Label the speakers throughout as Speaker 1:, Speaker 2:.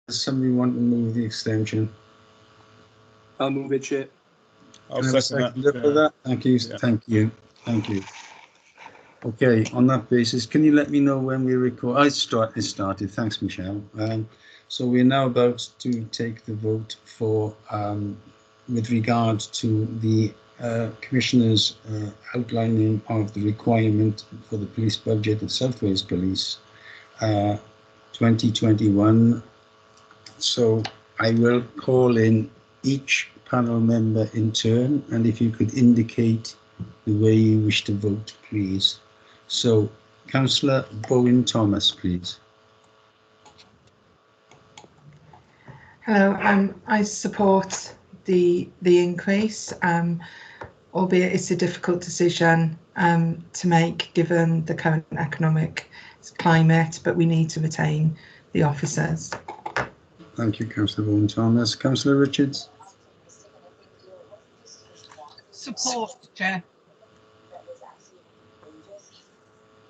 Speaker 1: Does somebody want to move the extension?
Speaker 2: I'll move it, Chair.
Speaker 3: I'll
Speaker 1: Can I have a
Speaker 3: second
Speaker 1: seconder for that? Thank you.
Speaker 3: Yeah.
Speaker 1: Thank you. Thank you. Okay, on that basis, can you let me know when we record? It started. Thanks, Michelle. So we're now about to take the vote for, with regard to the Commissioner's outlining of the requirement for the police budget of South Wales Police 2021. So I will call in each panel member in turn, and if you could indicate the way you wish to vote, please. So, Councillor Bowen Thomas, please.
Speaker 4: Hello, I support the increase, albeit it's a difficult decision to make given the current economic climate, but we need to retain the officers.
Speaker 1: Thank you, Councillor Bowen Thomas. Councillor Richards.
Speaker 5: Support, Chair.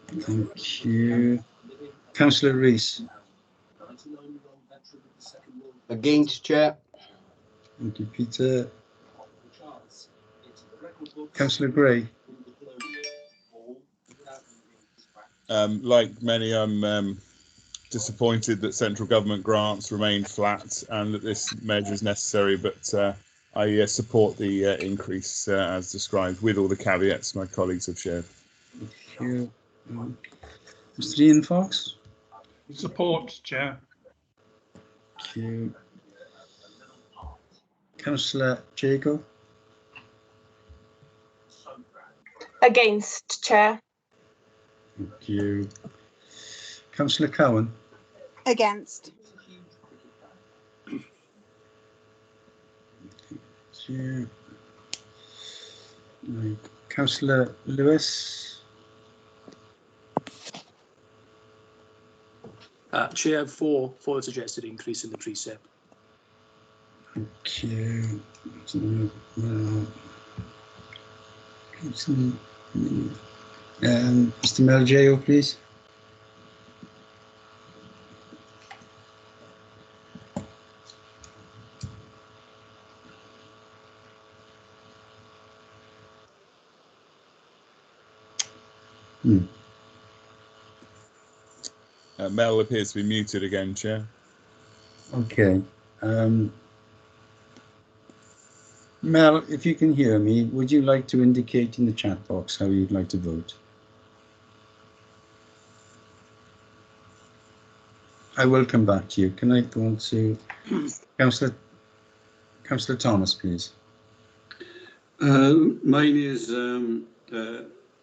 Speaker 1: Thank you. Councillor Rees.
Speaker 6: Against, Chair.
Speaker 1: Thank you, Peter. Councillor Gray.
Speaker 3: Like many, I'm disappointed that central government grants remain flat and that this measure is necessary, but I support the increase as described, with all the caveats my colleagues have shared.
Speaker 1: Thank you. Mr. Ian Fox.
Speaker 7: Support, Chair.
Speaker 1: Thank you. Councillor Jago.
Speaker 8: Against, Chair.
Speaker 1: Thank you. Councillor Cowan.
Speaker 9: Against.
Speaker 1: Thank you. Right. Councillor Lewis.
Speaker 2: Chair, for the suggested increase in the precept.
Speaker 1: Thank you. Mr. Melgeo, please.
Speaker 3: Mel appears to be muted again, Chair.
Speaker 1: Okay. Mel, if you can hear me, would you like to indicate in the chat box how you'd like to vote? I will come back to you. Can I go on to Councillor Thomas, please?
Speaker 10: Mine is a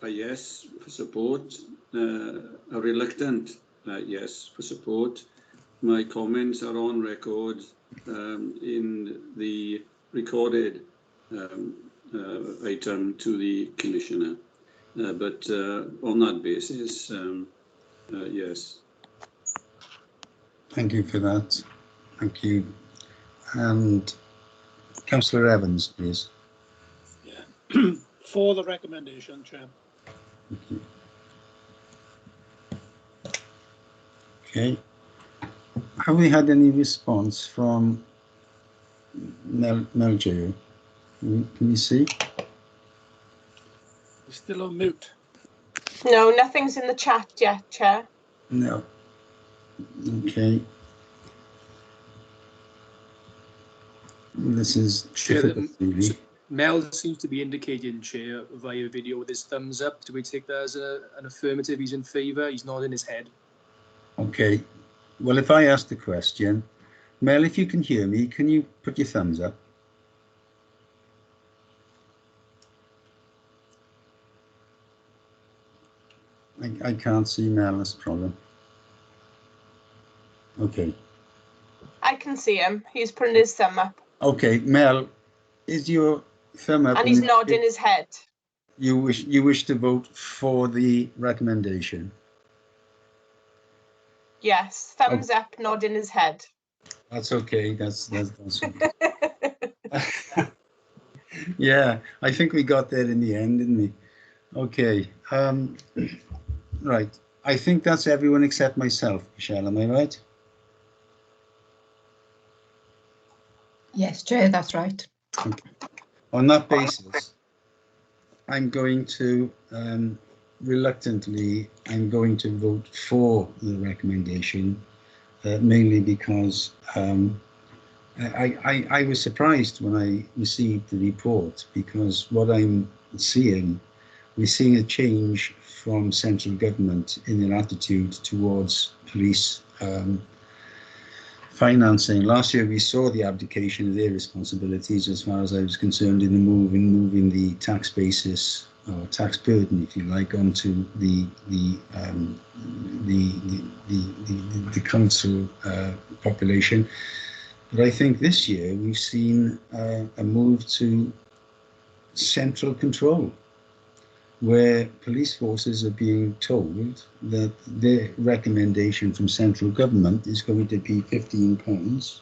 Speaker 10: yes for support, a reluctant yes for support. My comments are on record in the recorded item to the Commissioner, but on that basis, yes.
Speaker 1: Thank you for that. Thank you. And Councillor Evans, please.
Speaker 7: Yeah. For the recommendation, Chair.
Speaker 1: Thank you. Okay. Have we had any response from Melgeo? Can you see?
Speaker 7: You're still on mute.
Speaker 8: No, nothing's in the chat yet, Chair.
Speaker 1: No. Okay. This is
Speaker 2: Chair, Mel seems to be indicating, Chair, via video with his thumbs up. Do we take that as an affirmative? He's in favour. He's nodding his head.
Speaker 1: Okay. Well, if I ask the question, Mel, if you can hear me, can you put your thumbs up? I can't see Mel, that's a problem. Okay.
Speaker 8: I can see him. He's putting his thumb up.
Speaker 1: Okay, Mel, is your thumb up?
Speaker 8: And he's nodding his head.
Speaker 1: You wish to vote for the recommendation?
Speaker 8: Yes, thumbs up, nodding his head.
Speaker 1: That's okay. That's okay. Yeah, I think we got there in the end, didn't we? Okay. Right. I think that's everyone except myself, Michelle. Am I right?
Speaker 5: Yes, Chair, that's right.
Speaker 1: Okay. On that basis, I'm going to reluctantly, I'm going to vote for the recommendation, mainly because I was surprised when I received the report, because what I'm seeing, we're seeing a change from central government in their attitude towards police financing. Last year we saw the abdication of their responsibilities, as far as I was concerned, in the moving the tax basis or tax burden, if you like, onto the council population. But I think this year we've seen a move to central control, where police forces are being told that their recommendation from central government is going to be £15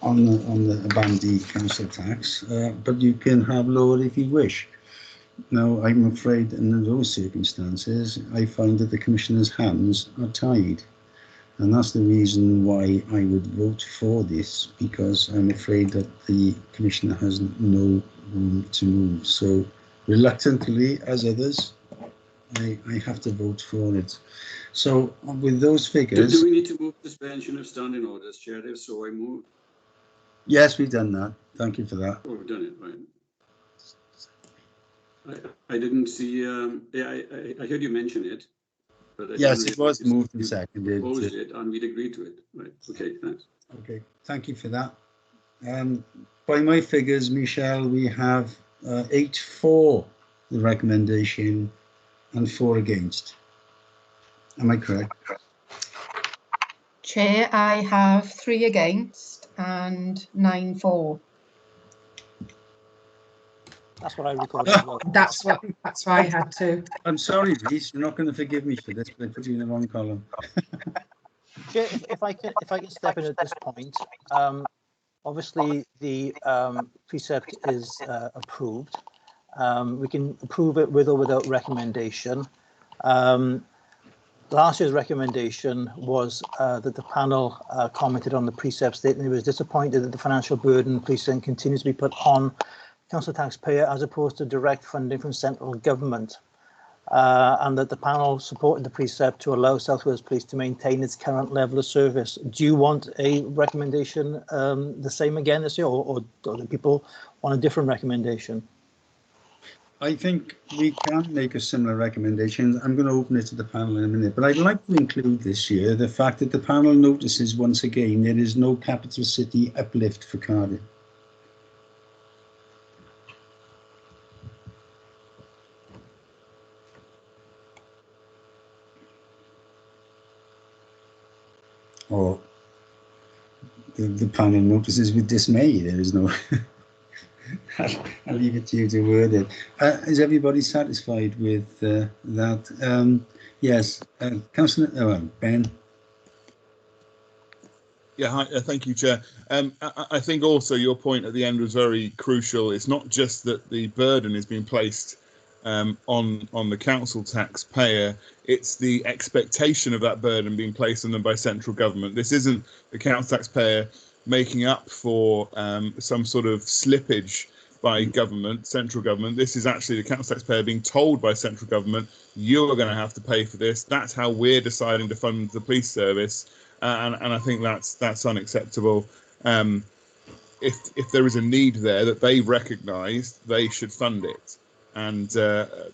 Speaker 1: on the bandy council tax, but you can have lower if you wish. Now, I'm afraid in those circumstances, I find that the Commissioner's hands are tied. And that's the reason why I would vote for this, because I'm afraid that the Commissioner has no room to move. So reluctantly, as others, I have to vote for it. So with those figures...
Speaker 10: Do we need to move suspension of standing orders, Chair? If so, I move.
Speaker 1: Yes, we've done that. Thank you for that.
Speaker 10: Oh, we've done it, right. I didn't see, I heard you mention it. But
Speaker 1: yes, it was moved and seconded.
Speaker 10: Proposed it and we'd agreed to it. Right, okay, thanks.
Speaker 1: Okay, thank you for that. By my figures, Michelle, we have 8 for the recommendation and 4 against. Am I correct?
Speaker 5: Chair, I have 3 against and 9 for.
Speaker 9: That's what I recorded as well.
Speaker 4: That's what I had to.
Speaker 1: I'm sorry, Reece, you're not going to forgive me for this, but I put you in the wrong column.
Speaker 9: Chair, if I can step in at this point, obviously the precept is approved. We can approve it with or without recommendation. Last year's recommendation was that the panel commented on the precept statement it was disappointed that the financial burden precinct continues to be put on council taxpayer as opposed to direct funding from central government, and that the panel supported the precept to allow South Wales Police to maintain its current level of service. Do you want a recommendation the same again this year, or do people want a different recommendation?
Speaker 1: I think we can make a similar recommendation. I'm going to open it to the panel in a minute, but I'd like to include this year the fact that the panel notices once again there is no capital city uplift for Cardiff. Or the panel notices with dismay there is no... I'll leave it to you to word it. Is everybody satisfied with that? Yes, Councillor Ben.
Speaker 3: Yeah, hi, thank you, Chair. I think also your point at the end was very crucial. It's not just that the burden is being placed on the council taxpayer, it's the expectation of that burden being placed on them by central government. This isn't the council taxpayer making up for some sort of slippage by government, central government. This is actually the council taxpayer being told by central government, you're going to have to pay for this. That's how we're deciding to fund the police service, and I think that's unacceptable. If there is a need there that they recognise, they should fund it. And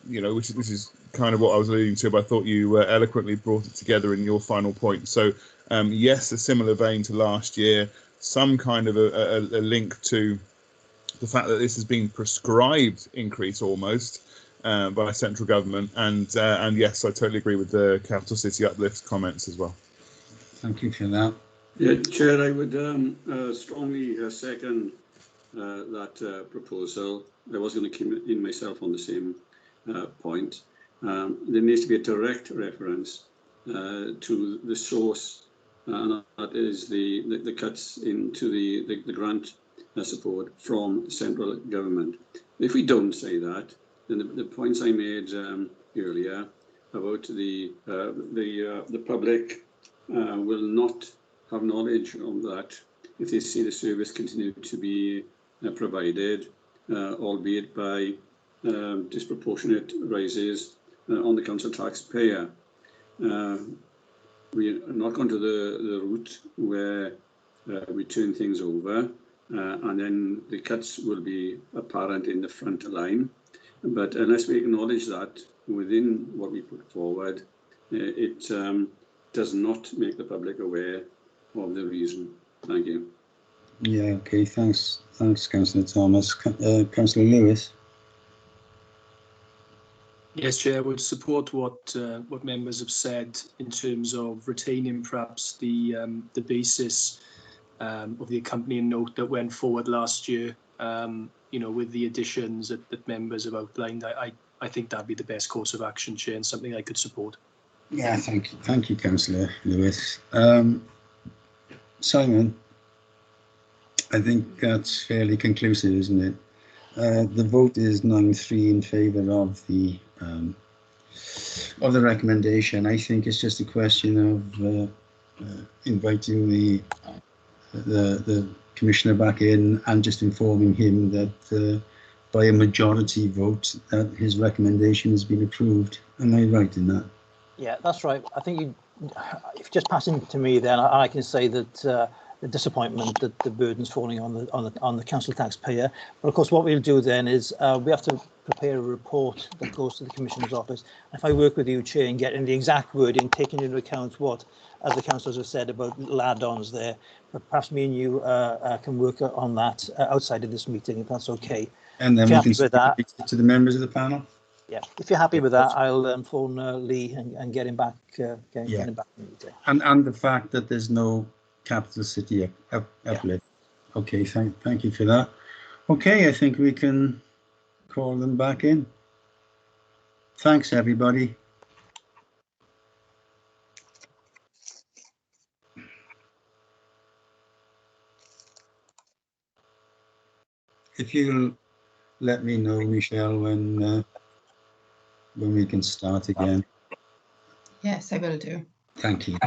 Speaker 3: you know, this is kind of what I was alluding to, but I thought you eloquently brought it together in your final point. So yes, a similar vein to last year, some kind of a link to the fact that this has been prescribed increase almost by central government, and yes, I totally agree with the capital city uplift comments as well.
Speaker 1: Thank you for that.
Speaker 10: Yeah, Chair, I would strongly second that proposal. I was going to come in myself on the same point. There needs to be a direct reference to the source, and that is the cuts into the grant support from central government. If we don't say that, then the points I made earlier about the public will not have knowledge of that if they see the service continue to be provided, albeit by disproportionate rises on the council taxpayer. We are not going to the route where we turn things over and then the cuts will be apparent in the front line. But unless we acknowledge that within what we put forward, it does not make the public aware of the reason. Thank you.
Speaker 1: Yeah, okay, thanks, Councillor Thomas. Councillor Lewis.
Speaker 2: Yes, Chair, I would support what members have said in terms of retaining perhaps the basis of the accompanying note that went forward last year. You know, with the additions that members have outlined, I think that'd be the best course of action, Chair, and something I could support.
Speaker 1: Yeah, thank you, Councillor Lewis. Simon, I think that's fairly conclusive, isn't it? The vote is 9-3 in favour of the recommendation. I think it's just a question of inviting the Commissioner back in and just informing him that by a majority vote that his recommendation has been approved. Am I right in that?
Speaker 9: Yeah, that's right. I think if you just pass it to me, then I can say that the disappointment that the burden's falling on the council taxpayer. But of course, what we'll do then is we have to prepare a report that goes to the Commissioner's office. If I work with you, Chair, and get in the exact wording, taking into account what, as the councillors have said about add-ons there, but perhaps me and you can work on that outside of this meeting, if that's okay.
Speaker 1: And then we can speak to the members of the panel.
Speaker 9: Yeah, if you're happy with that, I'll phone Lee and get him back. Get him back in the meeting.
Speaker 1: And the fact that there's no capital city uplift. Yeah. Okay, thank you for that. Okay, I think we can call them back in. Thanks, everybody. If you'll let me know, Michelle, when we can start again.
Speaker 5: Yes, I will do.
Speaker 1: Thank you.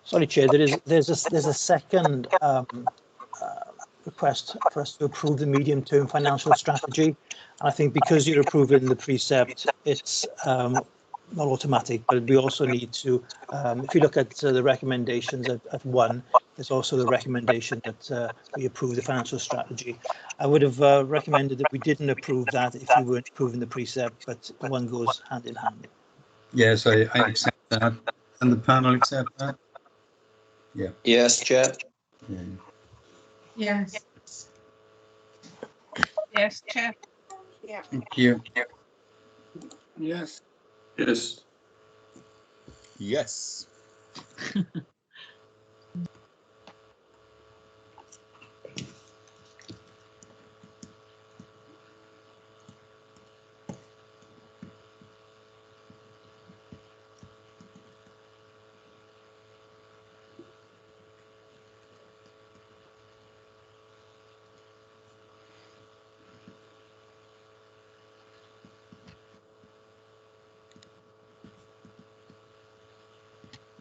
Speaker 9: Sorry, Chair. There's a second request for us to approve the medium-term financial strategy. I think because you're approving the precept, it's not automatic, but we also need to, if you look at the recommendations at 1, there's also the recommendation that we approve the financial strategy. I would have recommended that we didn't approve that if you weren't approving the precept, but one goes hand in hand.
Speaker 1: Yes, I accept that. And the panel accept that? Yeah.
Speaker 6: Yes, Chair.
Speaker 1: Yeah.
Speaker 4: Yes.
Speaker 8: Yes, Chair. Yeah.
Speaker 1: Thank you.
Speaker 7: Yes.
Speaker 10: Yes.
Speaker 3: Yes.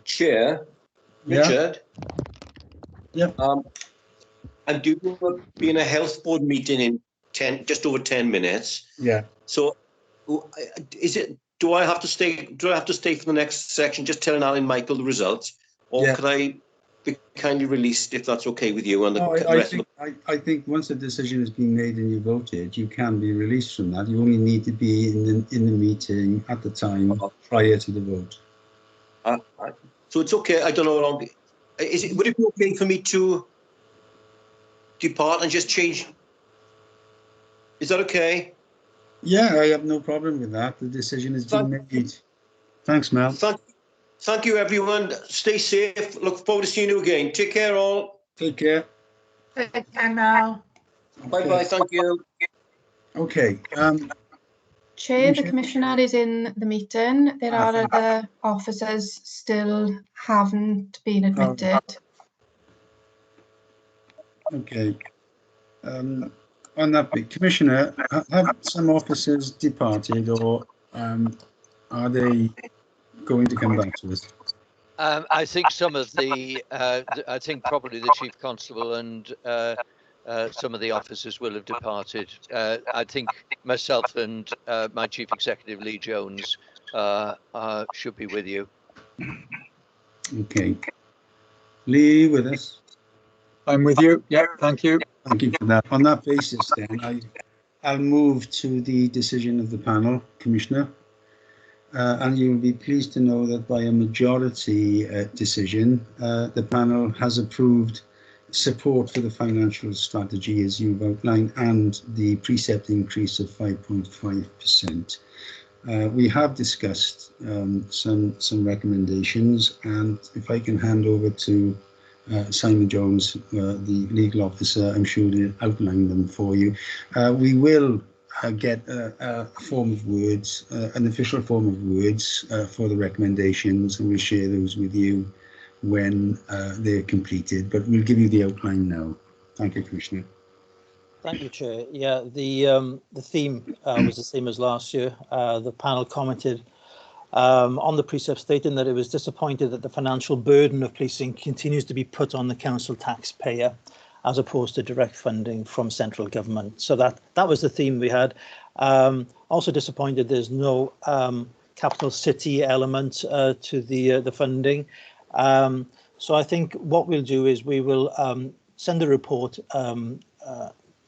Speaker 6: Chair,
Speaker 1: Yeah.
Speaker 6: Richard.
Speaker 1: Yeah.
Speaker 6: I'm due to be in a health board meeting in just over 10 minutes.
Speaker 1: Yeah.
Speaker 6: So, do I have to stay? Do I have to stay for the next section? Just telling Alan Michael the results, or could I be kindly released if that's okay with you? And
Speaker 1: I think once a decision has been made and you voted, you can be released from that. You only need to be in the meeting at the time prior to the vote.
Speaker 6: So it's okay. I don't know how long. Would it be okay for me to depart and just change? Is that okay?
Speaker 1: Yeah, I have no problem with that. The decision has been made. Thanks, Mel.
Speaker 6: Thank you, everyone. Stay safe. Look forward to seeing you again. Take care, all.
Speaker 1: Take care.
Speaker 4: Take care, Mel.
Speaker 6: Bye-bye. Thank you.
Speaker 1: Okay.
Speaker 5: Chair, the Commissioner is in the meeting. There are other officers still haven't been admitted.
Speaker 1: Okay. On that bit, Commissioner, have some officers departed or Are they going to come back to us?
Speaker 11: I think some of I think probably the Chief Constable and some of the officers will have departed. I think myself and my Chief Executive, Lee Jones, should be with you.
Speaker 1: Okay. Lee, with us?
Speaker 7: I'm with you. Yeah, thank you.
Speaker 1: Thank you for that. On that basis, then, I'll move to the decision of the panel, Commissioner. And you'll be pleased to know that by a majority decision, the panel has approved support for the financial strategy as you've outlined and the precept increase of 5.5%. We have discussed some recommendations, and if I can hand over to Simon Jones, the legal officer, I'm sure he'll outline them for you. We will get a form of words, an official form of words for the recommendations, and we'll share those with you when they're completed, but we'll give you the outline now. Thank you, Commissioner.
Speaker 9: Thank you, Chair. Yeah, the theme was the same as last year. The panel commented on the precept, stating that it was disappointed that the financial burden of policing continues to be put on the council taxpayer as opposed to direct funding from central government. So that was the theme we had. Also disappointed there's no capital city element to the funding. So I think what we'll do is we will send a report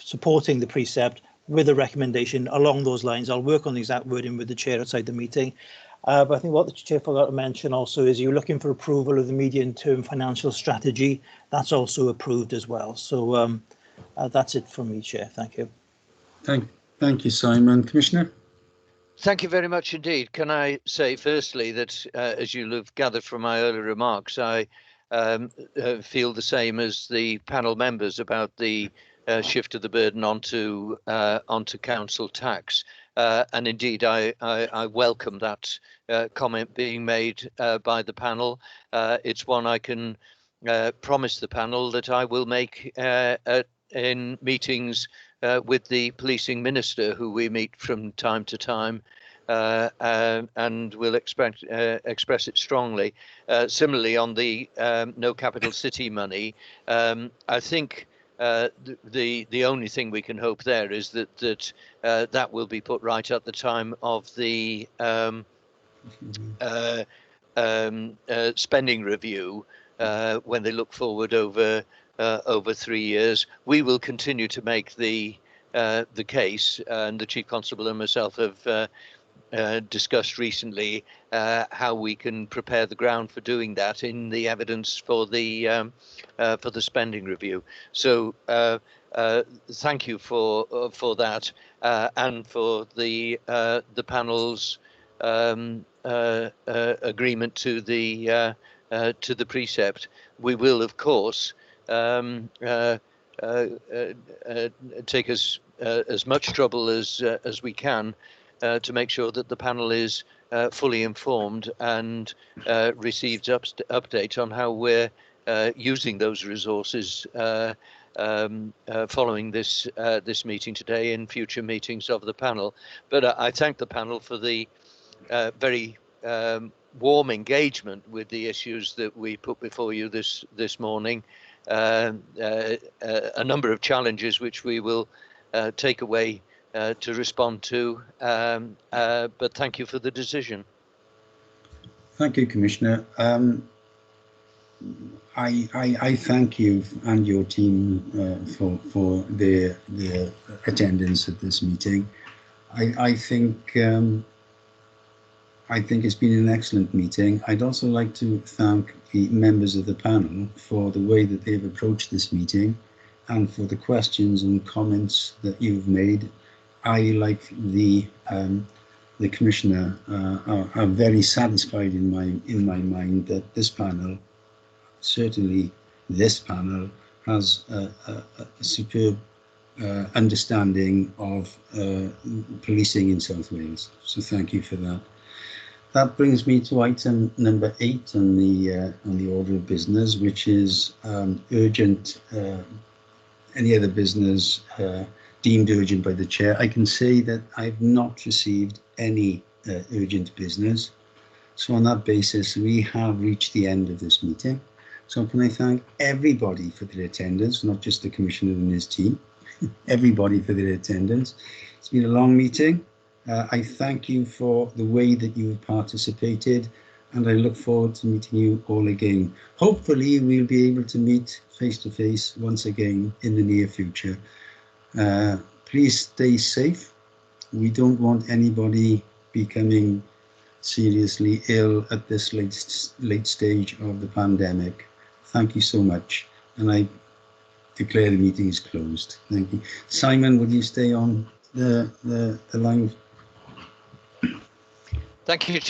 Speaker 9: supporting the precept with a recommendation along those lines. I'll work on the exact wording with the chair outside the meeting. But I think what the chair forgot to mention also is you're looking for approval of the medium-term financial strategy. That's also approved as well. So that's it from me, Chair. Thank you.
Speaker 1: Thank you, Simon. Commissioner?
Speaker 11: Thank you very much indeed. Can I say firstly that, as you'll have gathered from my earlier remarks, I feel the same as the panel members about the shift of the burden onto council tax. And indeed, I welcome that comment being made by the panel. It's one I can promise the panel that I will make in meetings with the policing minister, who we meet from time to time, and will express it strongly. Similarly, on the no capital city money, I think the only thing we can hope there is that will be put right at the time of the spending review, when they look forward over 3 years. We will continue to make the case, and the Chief Constable and myself have discussed recently how we can prepare the ground for doing that in the evidence for the spending review. So thank you for that, and for the panel's agreement to the precept. We will, of course, take as much trouble as we can to make sure that the panel is fully informed and receives update on how we're using those resources following this meeting today in future meetings of the panel. But I thank the panel for the very warm engagement with the issues that we put before you this morning. A number of challenges which we will take away to respond to, but thank you for the decision.
Speaker 1: Thank you, Commissioner. I thank you and your team for their attendance at this meeting. I think it's been an excellent meeting. I'd also like to thank the members of the panel for the way that they've approached this meeting and for the questions and comments that you've made. I, like the Commissioner, are very satisfied in my mind that this panel, certainly this panel, has a superb understanding of policing in South Wales. So thank you for that. That brings me to item number 8 on the order of business, which is urgent. Any other business deemed urgent by the chair. I can say that I've not received any urgent business. So on that basis, we have reached the end of this meeting. So can I thank everybody for their attendance, not just the Commissioner and his team, everybody for their attendance. It's been a long meeting. I thank you for the way that you've participated, and I look forward to meeting you all again. Hopefully we'll be able to meet face to face once again in the near future. Please stay safe. We don't want anybody becoming seriously ill at this late stage of the pandemic. Thank you so much, and I declare the meeting is closed. Thank you. Simon, would you stay on the line?
Speaker 11: Thank you, Chair.